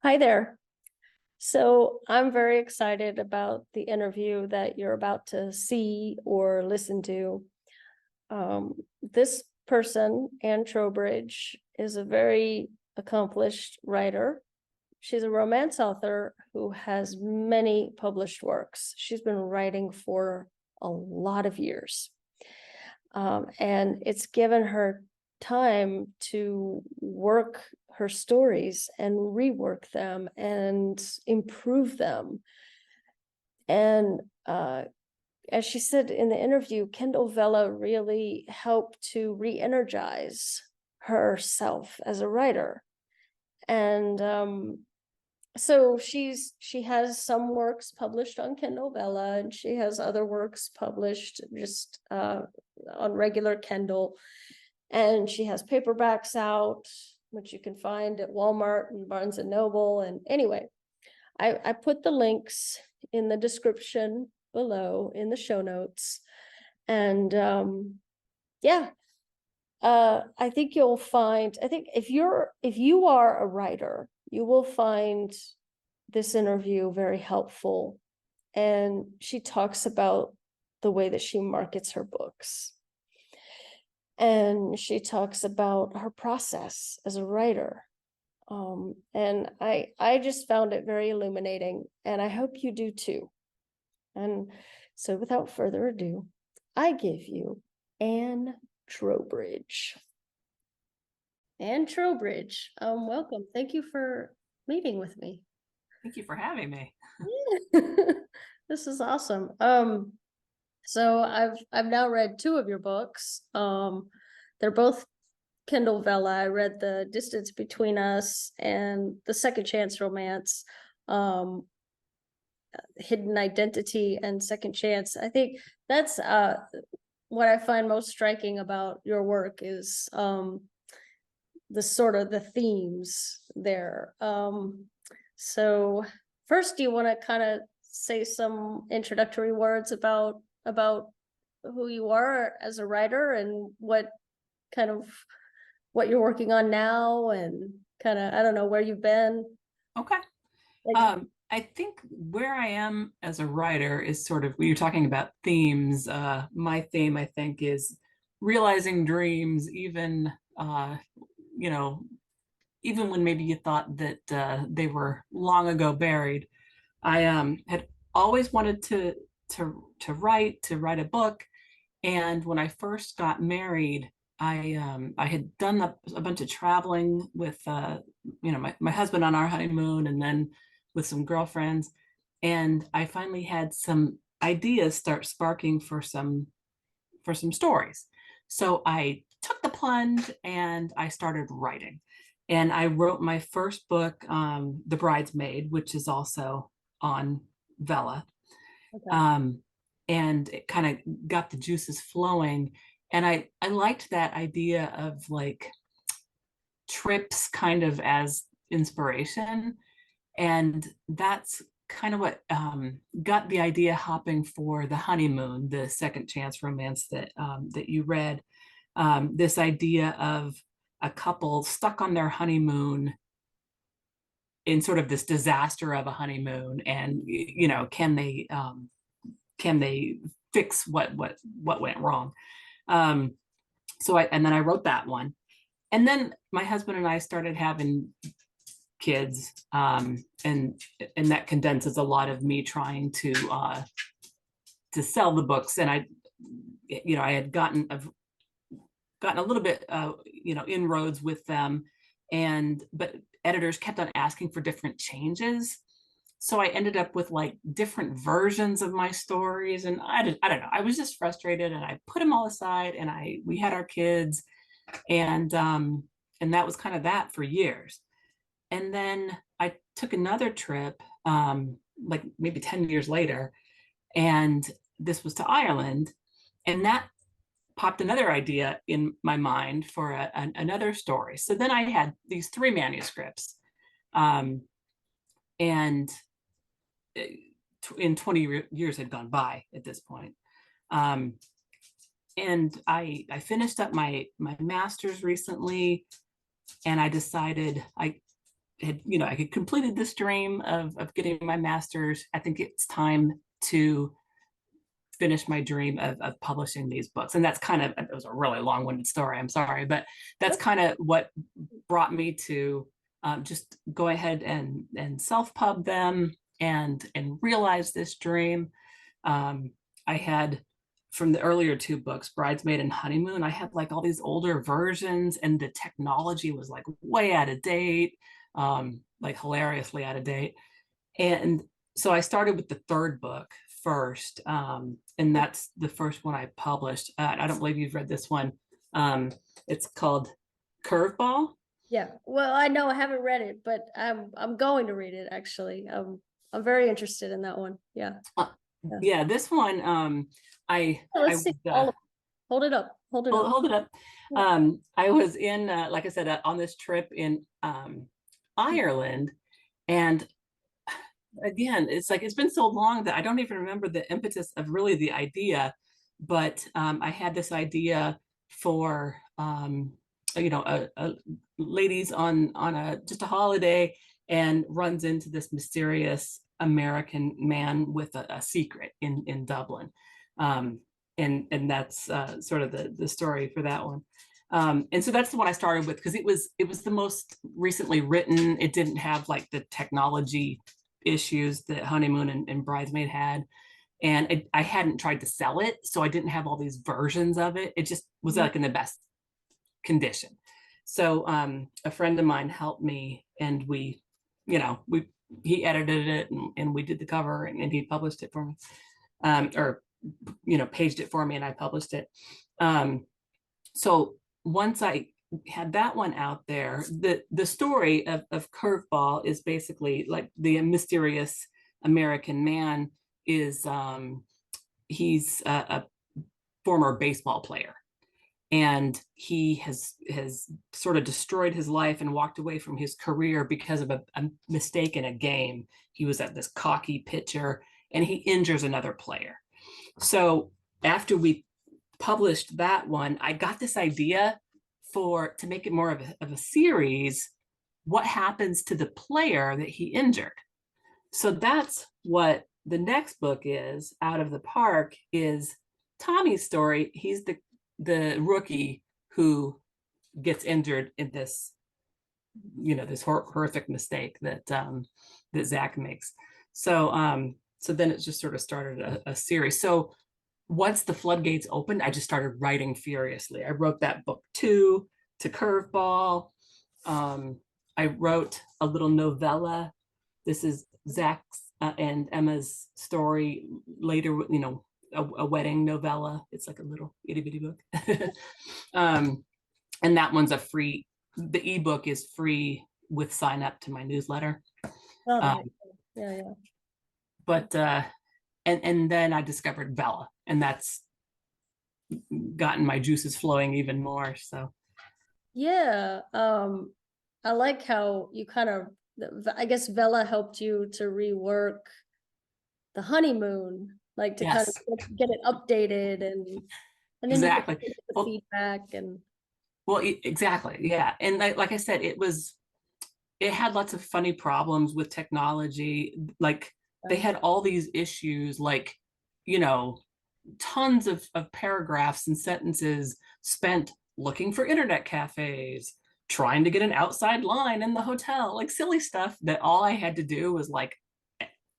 Hi there. So I'm very excited about the interview that you're about to see or listen to. This person, Anne Trowbridge, is a very accomplished writer. She's a romance author who has many published works. She's been writing for a lot of years. And it's given her time to work her stories and rework them and improve them. And as she said in the interview, Kindle Vella really helped to re-energize herself as a writer. And so she has some works published on Kindle Vella, and she has other works published just on regular Kindle. And she has paperbacks out, which you can find at Walmart and Barnes and Noble. And anyway, I put the links in the description below in the show notes. And yeah, I think you'll find, I think if you are a writer, you will find this interview very helpful. And she talks about the way that she markets her books. And she talks about her process as a writer. And I just found it very illuminating, and I hope you do too. And so without further ado, I give you Anne Trowbridge. Anne Trowbridge, welcome. Thank you for meeting with me. Thank you for having me. This is awesome. So I've now read two of your books. They're both Kindle Vella. I read The Distance Between Us and The Second Chance Romance, Hidden Identity and Second Chance. I think that's what I find most striking about your work is the sort of the themes there. So first, do you want to kind of say some introductory words about who you are as a writer and what you're working on now, and kind of, I don't know, where you've been? Okay. I think where I am as a writer is sort of, we were talking about themes. My theme, I think, is realizing dreams, even, you know, even when maybe you thought that they were long ago buried. I had always wanted to write a book. And when I first got married, I had done a bunch of traveling with my husband on our honeymoon, and then with some girlfriends, and I finally had some ideas start sparking for some stories. So I took the plunge and I started writing, and I wrote my first book, The Bridesmaid, which is also on Vella. Okay. And it kind of got the juices flowing. And I liked that idea of like trips kind of as inspiration. And that's kind of what got the idea hopping for The Honeymoon, the second chance romance that you read. This idea of a couple stuck on their honeymoon in sort of this disaster of a honeymoon, and can they fix what went wrong? And then I wrote that one, and then my husband and I started having kids, and that condenses a lot of me trying to sell the books. And I had gotten a little bit inroads with them, but editors kept on asking for different changes. So I ended up with like different versions of my stories, and I don't know. I was just frustrated, and I put them all aside, and we had our kids, and that was kind of that for years. And then I took another trip, like maybe 10 years later, and this was to Ireland, and that popped another idea in my mind for another story. So then I had these 3 manuscripts, and in 20 years had gone by at this point. And I finished up my master's recently, and I decided had, I had completed this dream of getting my master's. I think it's time to finish my dream of publishing these books. And that's kind of, it was a really long-winded story, I'm sorry, but that's kind of what brought me to just go ahead and self-pub them and realize this dream. I had, from the earlier two books, Bridesmaid and Honeymoon, I had like all these older versions and the technology was like way out of date, like hilariously out of date. And so I started with the third book first, and that's the first one I published. I don't believe you've read this one. It's called Curveball. Yeah, well, I know I haven't read it, but I'm going to read it actually. I'm very interested in that one. Yeah. Uh, Yeah. yeah, this one, Let's see. Hold it up. Hold it up. hold it up. I was in, like I said, on this trip in Ireland, and again, it's like it's been so long that I don't even remember the impetus of really the idea, but I had this idea for a ladies on a just a holiday, and runs into this mysterious American man with a secret in Dublin, and that's sort of the story for that one. And so that's the one I started with because it was the most recently written. It didn't have like the technology issues that Honeymoon and Bridesmaid had. And I hadn't tried to sell it, so I didn't have all these versions of it. It just was like in the best condition. So a friend of mine helped me, and he edited it, and we did the cover, and he published it for me, or paged it for me, and I published it. So once I had that one out there, the story of Curveball is basically like the mysterious American man is he's a former baseball player, and he has sort of destroyed his life and walked away from his career because of a mistake in a game. He was at this cocky pitcher, and he injures another player. So after we published that one, I got this idea to make it more of a series. What happens to the player that he injured? So that's what the next book is, Out of the Park, is Tommy's story. He's the rookie who gets injured in this this horrific mistake that Zach makes. So so then it just sort of started a series. So once the floodgates opened, I just started writing furiously. I wrote that book 2 to Curveball. I wrote a little novella. This is Zach's and Emma's story later, a wedding novella. It's like a little itty bitty book. And that one's the ebook is free with sign up to my newsletter. Oh, yeah. But and then I discovered Bella, and that's gotten my juices flowing even more. So yeah, I like how you kind of, I guess Vela helped you to rework the Honeymoon, like to kind of get it updated, and then exactly you get the feedback and exactly, yeah. And like I said, it had lots of funny problems with technology. Like they had all these issues, like tons of paragraphs and sentences spent looking for internet cafes, trying to get an outside line in the hotel, like silly stuff that all I had to do was like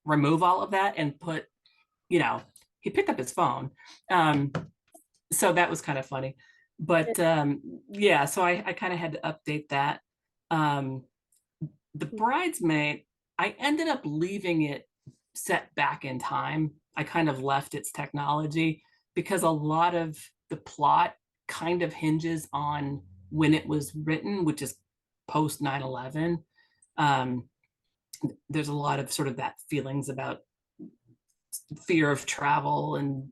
remove all of that and put, he picked up his phone. So that was kind of funny. But yeah, so I kind of had to update that. The Bridesmaid, I ended up leaving it set back in time. I kind of left its technology because a lot of the plot kind of hinges on when it was written, which is post 9/11. There's a lot of sort of that feelings about fear of travel and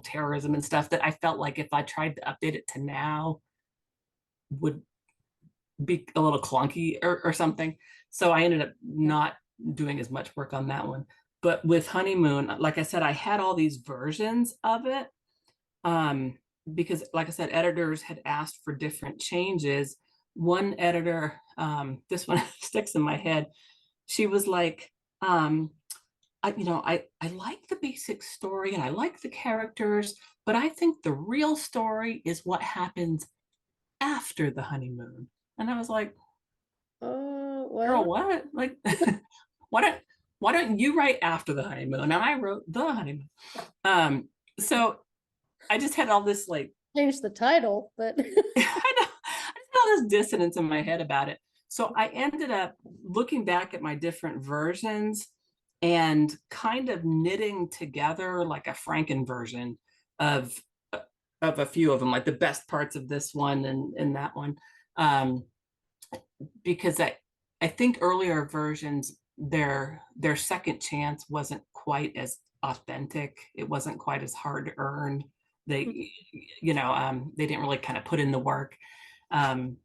terrorism and stuff that I felt like if I tried to update it to now would be a little clunky or something. So I ended up not doing as much work on that one. But with Honeymoon, like I said, I had all these versions of it because, like I said, editors had asked for different changes. One editor this one sticks in my head. She was like, I like the basic story and I like the characters, but I think the real story is what happens after the honeymoon. And I was like, Oh, girl, well, what? Like, why don't why don't you write after the honeymoon? And I wrote the honeymoon. So I just had all this like change the title, but I know I just had all this dissonance in my head about it. So I ended up looking back at my different versions and kind of knitting together like a Franken version of of a few of them, like the best parts of this one and that one. Um, because I think earlier versions their second chance wasn't quite as authentic. It wasn't quite as hard to earn. They they didn't really kind of put in the work. Um,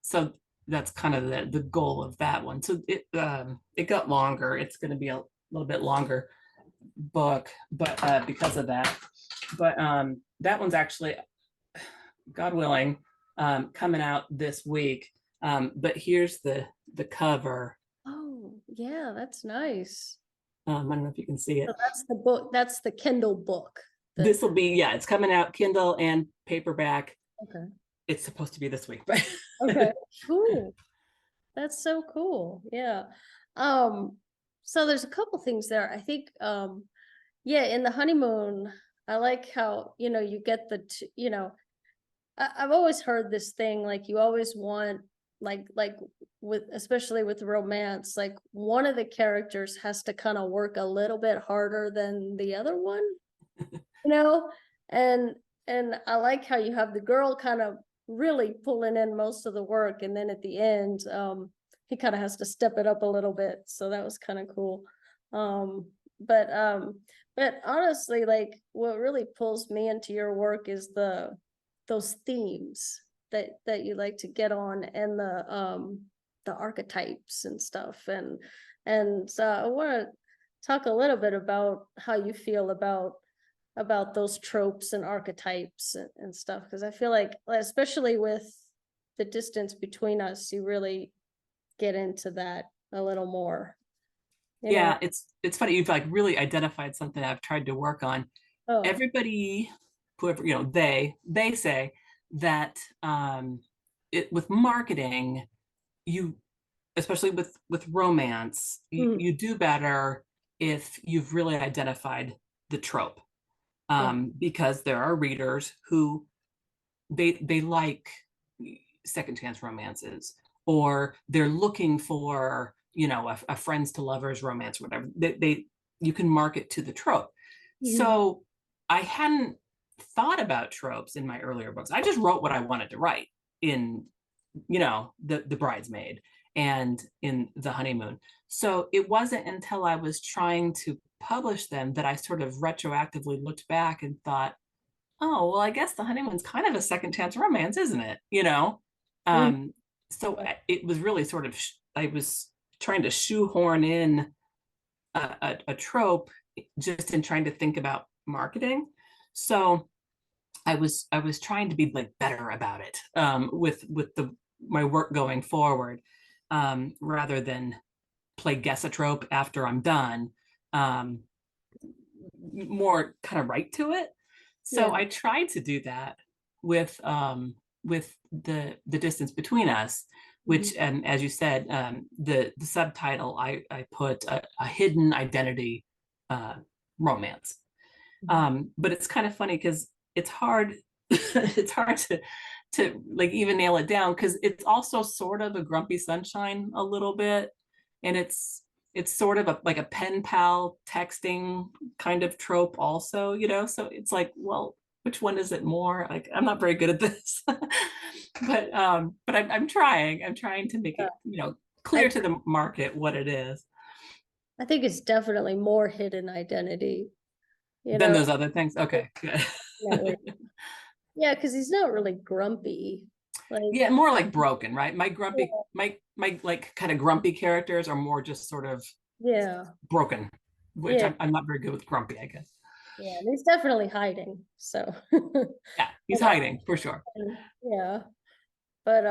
so that's kind of the goal of that one. So it got longer. It's going to be a little bit longer book, but because of that. But that one's actually, God willing, coming out this week. But here's the cover. oh, yeah, that's nice. I don't know if you can see So it. that's the book, that's the Kindle book. This will be, yeah, it's coming out Kindle and paperback. Okay. It's supposed to be this week, but Okay, cool. That's so cool. Yeah. Um, so there's a couple things there. I think, yeah, in the honeymoon, I like how, you get I've always heard this thing, like you always want, like with, especially with romance, like one of the characters has to kind of work a little bit harder than the other one, you know? And I like how you have the girl kind of really pulling in most of the work, and then at the end, he kind of has to step it up a little bit. So that was kind of cool. Um, but but honestly, like what really pulls me into your work is those themes that you like to get on, and the archetypes and stuff. And so I want to talk a little bit about how you feel about those tropes and archetypes and stuff, because I feel like, especially with the distance between us, you really get into that a little more, you know. yeah, it's funny. You've like really identified something I've tried to work on. Oh. Everybody, whoever, they say that it with marketing, you especially with romance, Mm. you do better if you've really identified the trope. Yeah. Because there are readers who they like second chance romances, or they're looking for a friends to lovers romance, or whatever. They you can market to the trope. Mhm. So I hadn't thought about tropes in my earlier books. I just wrote what I wanted to write in the bridesmaid and in the honeymoon. So it wasn't until I was trying to publish them that I sort of retroactively looked back and thought, oh, well, I guess the honeymoon's kind of a second chance romance, isn't it? Mhm. Um, so it was really sort of, I was trying to shoehorn in a trope just in trying to think about marketing. So I was trying to be like better about it with the my work going forward, rather than play guess a trope after I'm done. Um, More kind of right to it. So Yeah. I tried to do that with the distance between us, Mhm. which, and as you said, the subtitle I put a hidden identity romance. Mhm. But it's kind of funny because it's hard it's hard to like even nail it down, because it's also sort of a grumpy sunshine a little bit, and it's sort of like a pen pal texting kind of trope also, so it's like, well, which one is it more? Like, I'm not very good at this. But I'm trying to make Yeah. it I clear to the market what it is. I think it's definitely more hidden identity, you Then know. those other things, okay, good. Definitely. Yeah, because he's not really grumpy. Like, Yeah, more like broken, right? My grumpy, yeah, my like kind of grumpy characters are more just sort of yeah, broken, which yeah, I'm not very good with grumpy, I guess. yeah. And he's definitely hiding. So, Yeah, he's but, hiding for sure. yeah, but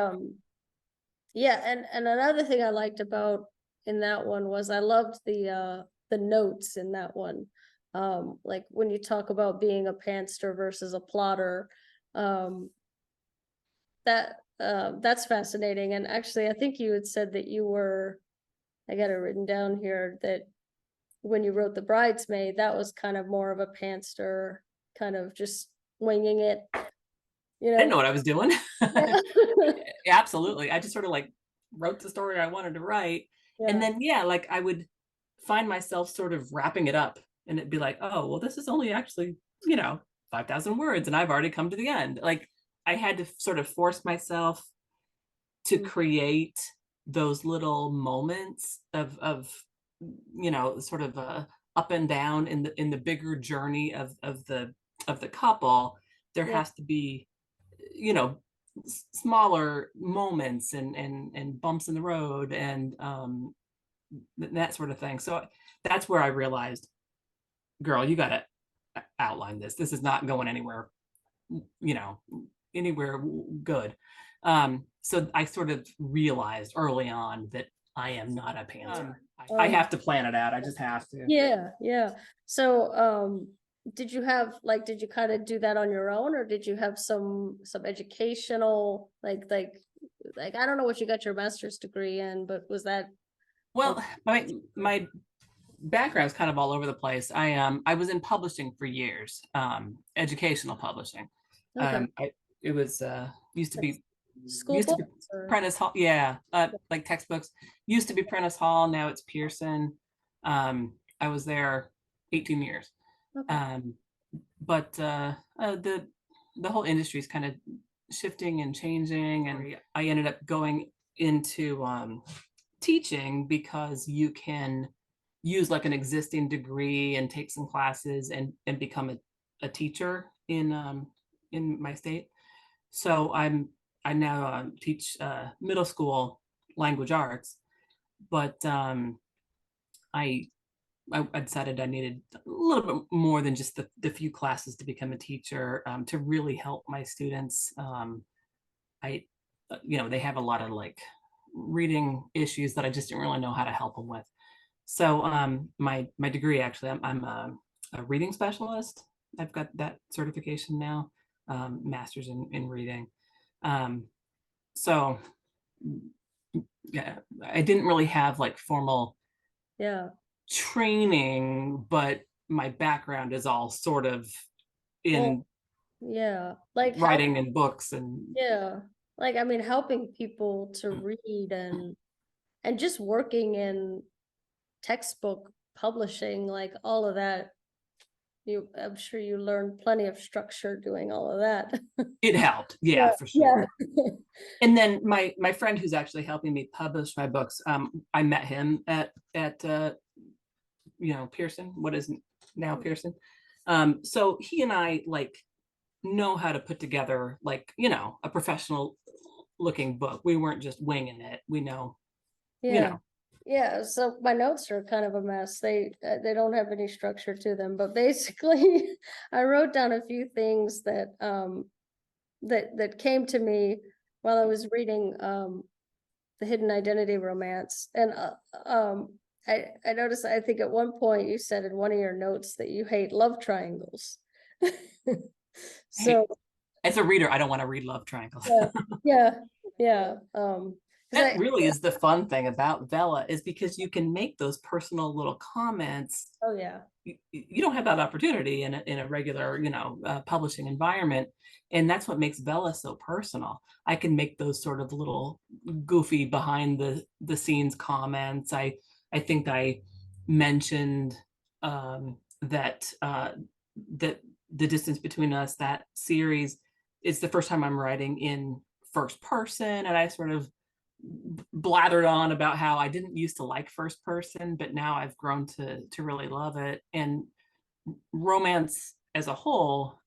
Yeah, and another thing I liked about in that one was I loved the notes in that one. Like when you talk about being a pantster versus a plotter, um, that's fascinating. And actually, I think you had said that you were, I got it written down here, that when you wrote The Bridesmaid, that was kind of more of a pantster, kind of just winging it, you I didn't know know. what I was doing. Yeah. Absolutely. I just sort of like wrote the story I wanted to write. And Yeah. then, yeah, like I would find myself sort of wrapping it up and it'd be like, oh, well, this is only actually, 5,000 words and I've already come to the end. Like I had to sort of force myself to Mm. create those little moments of sort of up and down in the bigger journey of the couple. There Yeah. has to be you know smaller moments and bumps in the road and that sort of thing. So that's where I realized, girl, you got to outline this. This is not going anywhere, you know anywhere good. So I sort of realized early on that I am not a pantser. I Um, have to plan it out. I just have to. yeah, yeah. So, did you have like, did you kind of do that on your own, or did you have some educational, like I don't know what you got your master's degree in, but was that like, Well, my background's kind of all over the place. I was in publishing for years, educational publishing. okay, I it was like school used to be books or Prentice Hall, yeah, like textbooks. Used to be Prentice Hall, now it's Pearson. I was there 18 years. okay, Um, but the whole industry is kind of shifting and changing, and I ended up going into teaching because you can use like an existing degree and take some classes and become a teacher in my state. So I now teach middle school language arts, but I I decided I needed a little bit more than just the few classes to become a teacher, to really help my students. I, they have a lot of like reading issues that I just didn't really know how to help them with. So my degree, actually, I'm a reading specialist. I've got that certification now, master's in reading. Um, so yeah, I didn't really have like formal yeah, training, but my background is all sort of well, in yeah, like how, writing and books and yeah, like I mean, helping people to read and just working in textbook publishing, like all of that. I'm sure you learned plenty of structure doing all of that. it helped. Yeah, Yeah, for yeah. sure. And then my friend who's actually helping me publish my books, I met him at Pearson, what is now Pearson. So he and I like know how to put together like, a professional looking book. We weren't just winging it. We know, you Yeah. know. Yeah, so my notes are kind of a mess. They don't have any structure to them, but basically I wrote down a few things that came to me while I was reading The Hidden Identity romance. And I noticed, I think at one point you said in one of your notes that you hate love triangles. Hey, So as a reader, I don't want to read love triangles. yeah, yeah, yeah. Because That really is the fun thing about Vella, is because you can make those personal little comments. oh yeah, You don't have that opportunity in a regular, publishing environment. And that's what makes Vella so personal. I can make those sort of little goofy behind the scenes comments. I think I mentioned that the distance between us, that series, is the first time I'm writing in first person, and I sort of blathered on about how I didn't used to like first person, but now I've grown to really love it. And romance as a whole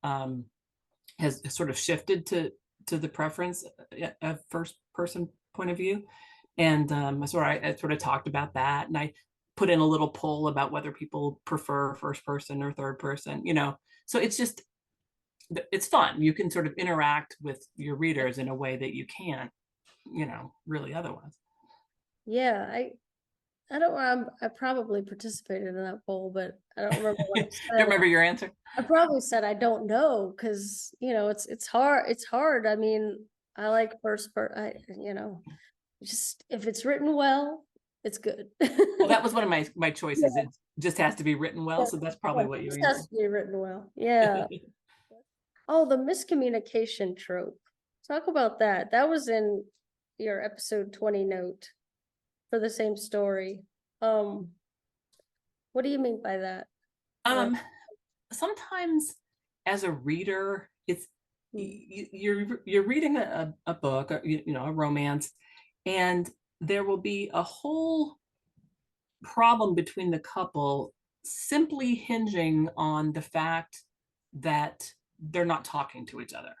has sort of shifted to the preference of first person point of view. And I sort of talked about that, and I put in a little poll about whether people prefer first person or third person. So it's fun. You can sort of interact with your readers in a way that you can't really otherwise. Yeah, I don't I probably participated in that poll, but I don't remember what I Don't said. remember your answer? I probably said I don't know because it's hard. It's hard. I mean, I like just if it's written well, it's good. Well, that was one of my choices. Yeah, It just has to be written well, yeah, so that's yeah, probably what you it answered. has to be written well. Yeah. Oh, the miscommunication trope. Talk about that. That was in your episode 20 note for the same story. Um, what do you mean by that? Like, Um, Sometimes as a reader, hmm, you're reading a book, a romance, and there will be a whole problem between the couple simply hinging on the fact that they're not talking to each other.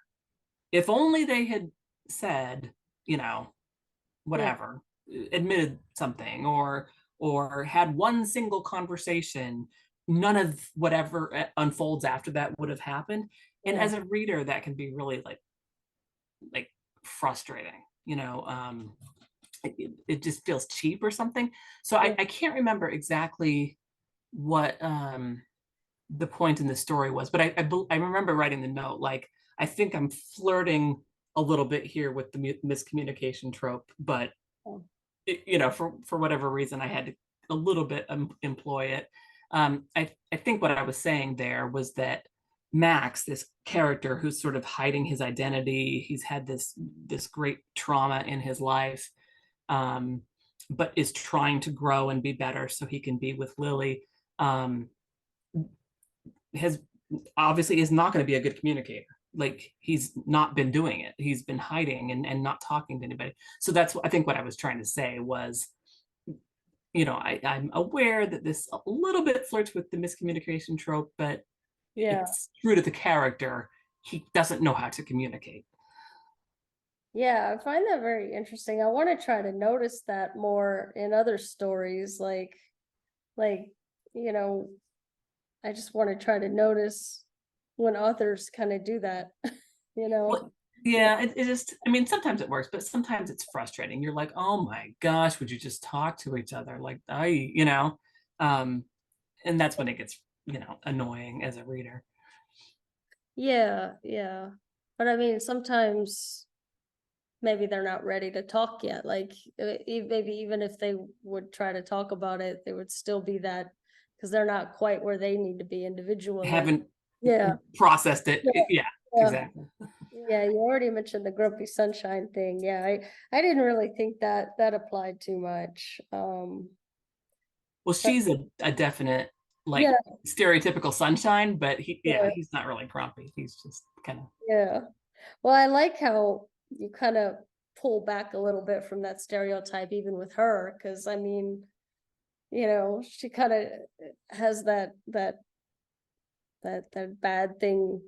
If only they had said, you know, yeah, whatever, admitted something, or had one single conversation, none of whatever unfolds after that would have happened. And yeah, as a reader, that can be really like frustrating, it just feels cheap or something. So yeah, I can't remember exactly what the point in the story was, but I remember writing the note like, I think I'm flirting a little bit here with the miscommunication trope, but oh, for whatever reason, I had to a little bit employ it. I think what I was saying there was that Max, this character who's sort of hiding his identity, he's had this great trauma in his life, um, but is trying to grow and be better so he can be with Lily. Um, has obviously is not going to be a good communicator. Like he's not been doing it. He's been hiding and not talking to anybody. So that's I think what I was trying to say was, I'm aware that this a little bit flirts with the miscommunication trope, but yeah, it's true to the character. He doesn't know how to communicate. yeah. I find that very interesting. I want to try to notice that more in other stories, like, you know, I just want to try to notice when authors kind of do that, you know? Well, yeah, it just, I mean, sometimes it works, but sometimes it's frustrating. You're like, oh my gosh, would you just talk to each other? Like, um, and that's when it gets, annoying as a reader. Yeah, yeah. But I mean, sometimes maybe they're not ready to talk yet. Like maybe even if they would try to talk about it, they would still be that because they're not quite where they need to be individually. Haven't Yeah, processed it. yeah, Yeah, yeah. exactly. Yeah, you already mentioned the grumpy sunshine thing. Yeah, I didn't really think that that applied too much. Well, But she's a definite like yeah, stereotypical sunshine, but yeah, he's not really grumpy. He's just kind of yeah. Well, I like how you kind of pull back a little bit from that stereotype, even with her, because I mean, she kind of has that bad thing,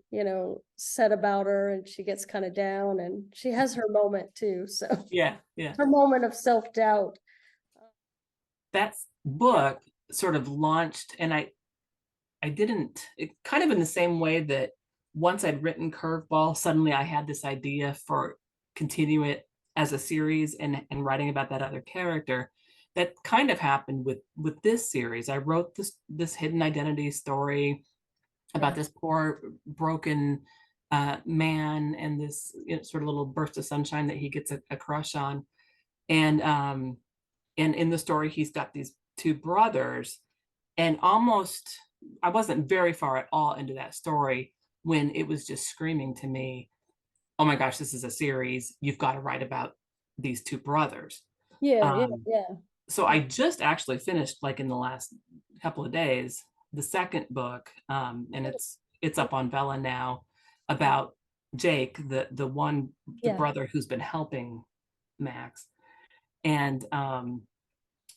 said about her, and she gets kind of down, and she has her moment too. So yeah, yeah. her moment of self-doubt. That Yeah. book sort of launched, and I didn't it kind of in the same way that once I'd written Curveball, suddenly I had this idea for continue it as a series and writing about that other character. That kind of happened with this series. I wrote this hidden identity story about Yeah. this poor broken man and this sort of little burst of sunshine that he gets a crush on, and in the story he's got these two brothers, and almost I wasn't very far at all into that story when it was just screaming to me, oh my gosh, this is a series, you've got to write about these two brothers. Yeah, yeah, um, yeah. so I just actually finished, like in the last couple of days, the second book, and it's up on Vella now, about Jake, the Yeah. brother who's been helping Max. And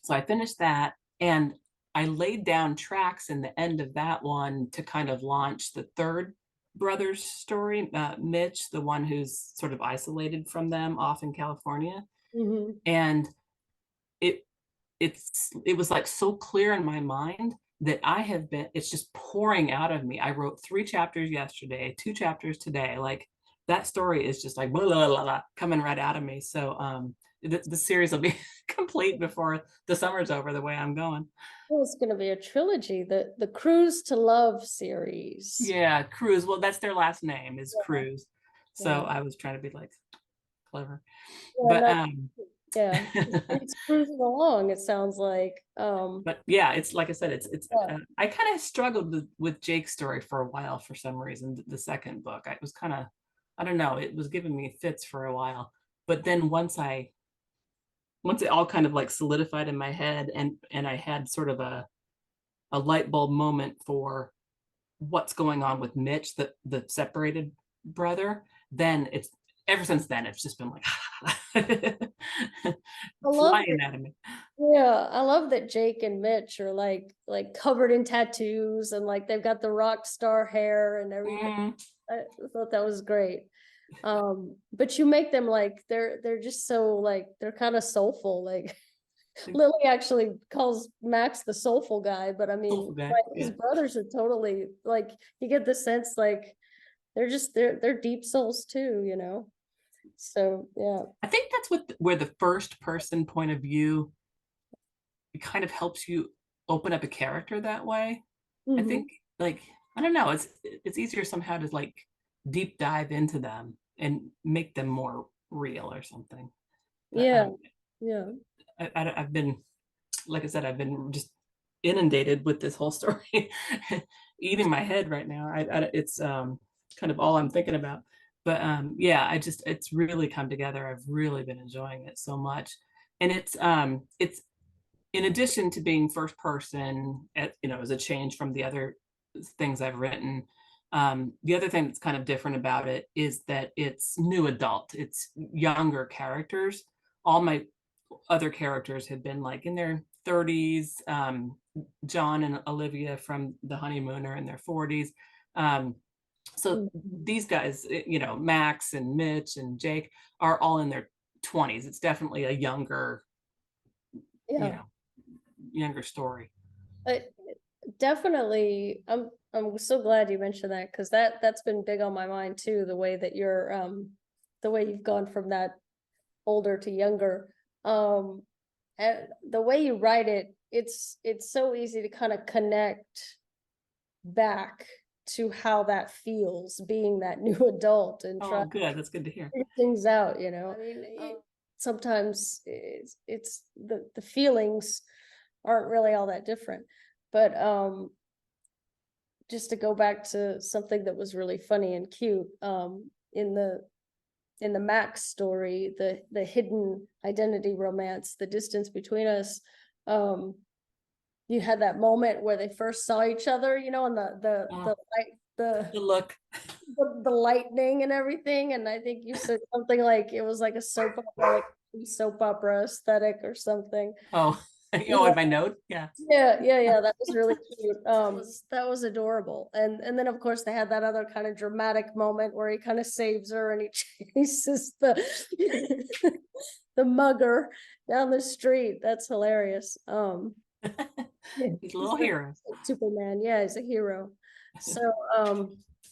so I finished that, and I laid down tracks in the end of that one to kind of launch the third brother's story, Mitch, the one who's sort of isolated from them off in California. Hmm. And it it was like so clear in my mind that it's just pouring out of me. I wrote 3 chapters yesterday, 2 chapters today. Like that story is just like blah, blah, blah, blah, coming right out of me. So the series will be complete before the summer's over, the way I'm going. Well, it's going to be a trilogy, the Cruise to Love series. Yeah, Cruz. Well, that's their last name is Cruz. So Yeah. I was trying to be like clever. Yeah, But no, yeah. It's cruising along, it sounds like. but yeah, it's like I said, it's Yeah. I kind of struggled with Jake's story for a while for some reason. The second book, I was kind of, I don't know, it was giving me fits for a while. But then once it all kind of like solidified in my head, and I had sort of a light bulb moment for what's going on with Mitch, the separated brother, then it's ever since then it's just been like I love flying out of me. Yeah, I love that Jake and Mitch are like covered in tattoos and like they've got the rock star hair and everything. Mm, I thought that was great. But you make them like they're just so like they're kind of soulful. Like Lily actually calls Max the soulful guy, but I soulful mean, guy, like his yeah. brothers are totally like you get the sense like they're deep souls too, you know. So yeah. I think that's where the first person point of view, it kind of helps you open up a character that way. I Hmm. think, like, I don't know, it's easier somehow to like deep dive into them and make them more real or something. But Yeah, yeah. I've been, like I said, I've been just inundated with this whole story, eating my head right now. It's kind of all I'm thinking about. But yeah, it's really come together. I've really been enjoying it so much, and it's in addition to being first person, as a change from the other things I've written. The other thing that's kind of different about it is that it's new adult. It's younger characters. All my other characters had been like in their 30s. John and Olivia from The Honeymoon are in their 40s. Um, so Mhm. these guys, Max and Mitch and Jake are all in their 20s. It's definitely a you Yeah. know, younger story. I definitely I'm so glad you mentioned that because that's been big on my mind too, the way that you're the way you've gone from that older to younger. Um and the way you write it, it's so easy to kind of connect back to how that feels being that new adult and try Oh, good. That's good to hear. things out, you know. I mean, sometimes it's the feelings aren't really all that different. But just to go back to something that was really funny and cute, in the Max story, the hidden identity romance, the distance between us, um, you had that moment where they first saw each other, you know, and Oh, the light the look. the lightning and everything. And I think you said something like it was like a soap opera aesthetic or something. Oh, Yeah, in my note. Yeah. yeah. That was really cute. That was adorable. And then of course they had that other kind of dramatic moment where he kind of saves her and he chases the mugger down the street. That's hilarious. Yeah, He's a he's little like hero. Superman. Yeah, he's a hero. So, all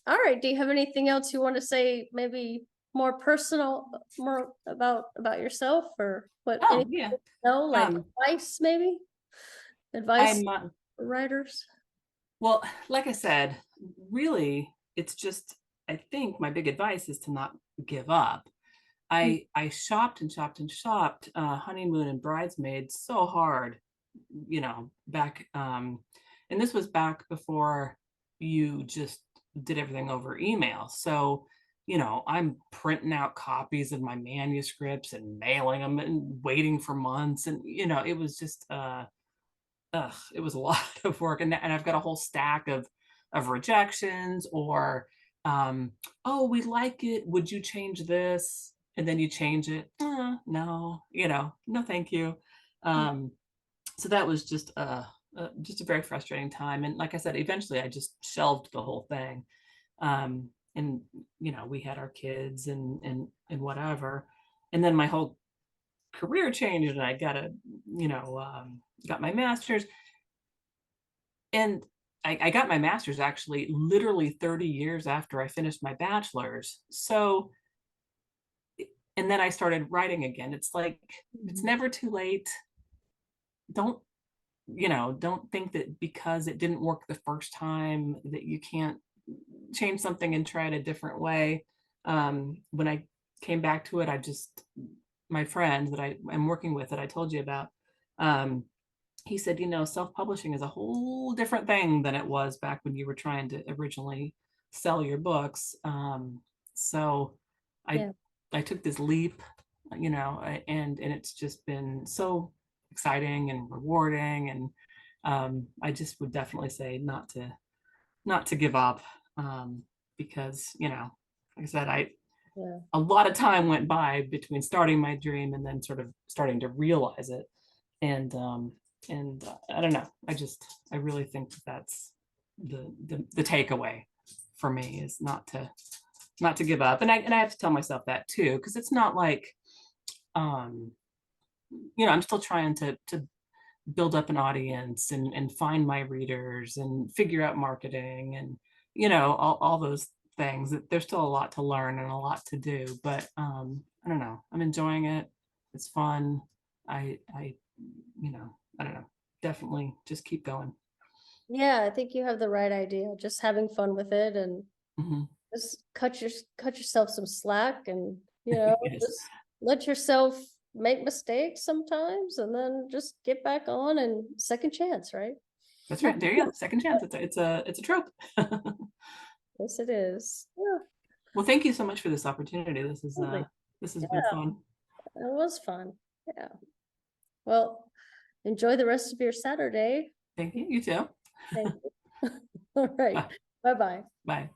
right. Do you have anything else you want to say? Maybe more personal, more about yourself, or what? Oh, Anything yeah. you know, like Um, advice, maybe advice I'm for writers. well, like I said, really, it's just, I think my big advice is to not give up. I shopped and shopped and shopped Honeymoon and Bridesmaids so hard, back, and this was back before you just did everything over email. So, I'm printing out copies of my manuscripts and mailing them and waiting for months. And, it was just, it was a lot of work. And I've got a whole stack of rejections or, oh, we like it. Would you change this? And then you change it. No, no, thank you. Um, so that was just a very frustrating time. And like I said, eventually I just shelved the whole thing. And we had our kids and whatever. And then my whole career changed, and I got got my master's. And I got my master's actually literally 30 years after I finished my bachelor's. So, and then I started writing again. It's like, it's never too late. Don't, don't think that because it didn't work the first time that you can't change something and try it a different way. When I came back to it, my friend that I am working with that I told you about, he said, self-publishing is a whole different thing than it was back when you were trying to originally sell your books. So I Yeah. I took this leap, and it's just been so exciting and rewarding. And I just would definitely say not to give up, because like I said, Yeah. a lot of time went by between starting my dream and then sort of starting to realize it. And I don't know, I really think that's the takeaway for me, is not to give up. And I have to tell myself that too, because it's not like, um I'm still trying to build up an audience and find my readers and figure out marketing and all those things. That there's still a lot to learn and a lot to do, but I don't know, I'm enjoying it. It's fun. I I don't know, definitely just keep going. Yeah, I think you have the right idea. Just having fun with it and Mhm. just cut yourself some slack and Yes, just let yourself make mistakes sometimes and then just get back on and second chance, right? that's right, there you go, second chance. It's a trope. Yes, it is. Yeah, Well, thank you so much for this opportunity. absolutely. This has been Yeah, fun. it was fun. Yeah. Well, enjoy the rest of your Saturday. Thank you. You too. Thank you. All right. Bye. Bye-bye. Bye.